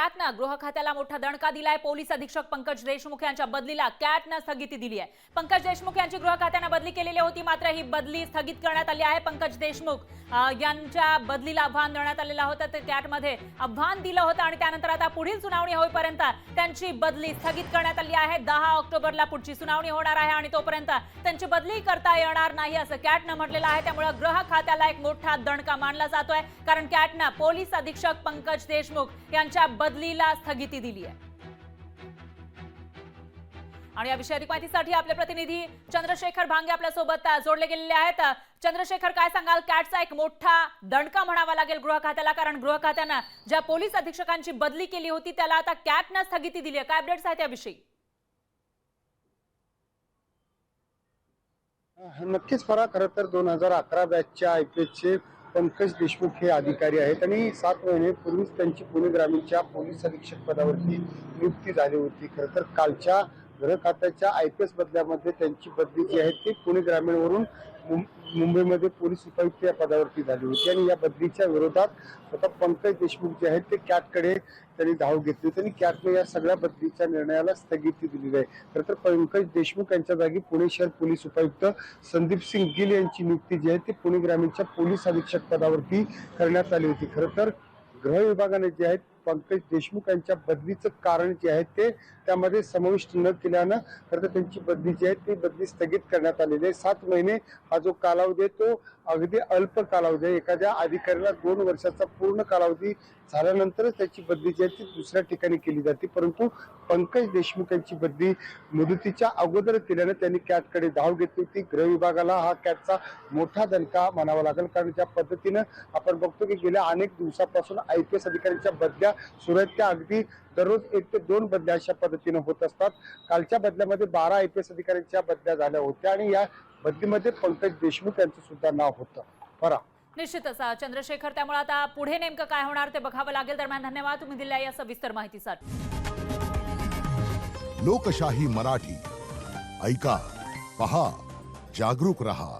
कॅटनं गृह खात्याला मोठा दणका दिलाय। पोलीस अधीक्षक पंकज देशमुख यांच्या बदलीला कॅटनं स्थगिती दिली आहे। पंकज देशमुख यांची गृह खात्याने बदली केलेली होती, मात्र ही बदली स्थगित करण्यात आली आहे। पंकज देशमुख यांच्या बदलीला आव्हान देण्यात आलेलं होतं, ते कॅटमध्ये आव्हान दिलं होतं आणि त्यानंतर आता पुढील सुनावणी होईपर्यंत त्यांची बदली स्थगित करण्यात आली आहे। 10 ऑक्टोबरला पुढची सुनावणी होणार आहे आणि तोपर्यंत त्यांची बदली करता येणार नाही असं कॅटनं म्हटलेलं आहे। त्यामुळे गृह खात्याला एक मोठा दणका मानला जातोय, कारण कॅटनं पोलीस अधीक्षक पंकज देशमुख यांच्या बदलीला स्थगिती दिली आहे। आणि या विषयाची माहितीसाठी आपले प्रतिनिधी चंद्रशेखर भांगे आपल्या सोबत जोडले गेलेले आहेत। चंद्रशेखर, काय सांगाल? कॅटचा एक मोठा दणका म्हणावा लागेल गृह खात्याला, कारण गृह खात्यानं ज्या पोलीस अधीक्षकांची बदली केली होती त्याला आता कॅटनं स्थगिती दिली आहे। काय अपडेट्स आहेत याविषयी? नक्कीच फरा, खरं तर 2011 बॅचच्या IPSचे पंकज देशमुख हे अधिकारी आहेत आणि 7 महिन्यापूर्वीच त्यांची पुणे ग्रामीणच्या पोलीस अधीक्षक पदावरती नियुक्ती झाली होती। खरं तर कालच्या गृह खात्याच्या IPS बदल्यामध्ये त्यांची बदली जी आहे ती पुणे ग्रामीणवरून मुंबईमध्ये पोलीस उपायुक्त या पदावरती झाली होती आणि या बदलीच्या विरोधात स्वतः पंकज देशमुख जे आहेत ते कॅटकडे त्यांनी धाव घेतली होती आणि कॅटने या सगळ्या बदलीच्या निर्णयाला स्थगिती दिलेली आहे। खरं तर पंकज देशमुख यांच्या जागी पुणे शहर पोलीस उपायुक्त संदीप सिंग गिल यांची नियुक्ती जी आहे ती पुणे ग्रामीणच्या पोलीस अधीक्षक पदावरती करण्यात आली होती। खरं तर गृह विभागाने जे आहेत पंकज देशमुख यांच्या बदलीचं कारण जे आहे ते त्यामध्ये समाविष्ट न केल्यानं खरं तर त्यांची बदली जी आहे ती बदली स्थगित करण्यात आलेली आहे। 7 महिने हा जो कालावधी आहे तो अगदी अल्प कालावधी आहे। एखाद्या अधिकाऱ्याला 2 वर्षाचा पूर्ण कालावधी झाल्यानंतरच त्याची बदली जी आहे ती दुसऱ्या ठिकाणी केली जाते, परंतु पंकज देशमुख यांची बदली मुदतीच्या अगोदर केल्यानं त्यांनी कॅटकडे धाव घेतली होती। गृह विभागाला हा कॅटचा मोठा दणका म्हणावा लागेल, कारण ज्या पद्धतीनं आपण बघतो की गेल्या अनेक दिवसापासून IPS अधिकाऱ्यांच्या बदल्या सुरू आहेत, त्या अगदी दररोज 1 ते 2 बदल्या अशा पद्धतीनं होत असतात। कालच्या बदल्यामध्ये 12 IPS अधिकाऱ्यांच्या बदल्या झाल्या होत्या आणि या बदलीमध्ये पंकज देशमुख यांचं सुद्धा नाव होतं। बरं, निश्चितच चंद्रशेखर, त्यामुळे आता पुढे नेमकं काय होणार ते बघावं लागेल। दरम्यान धन्यवाद तुम्ही दिलेल्या या सविस्तर माहितीसाठी। लोकशाही मराठी ऐका, पहा, जागरूक रहा।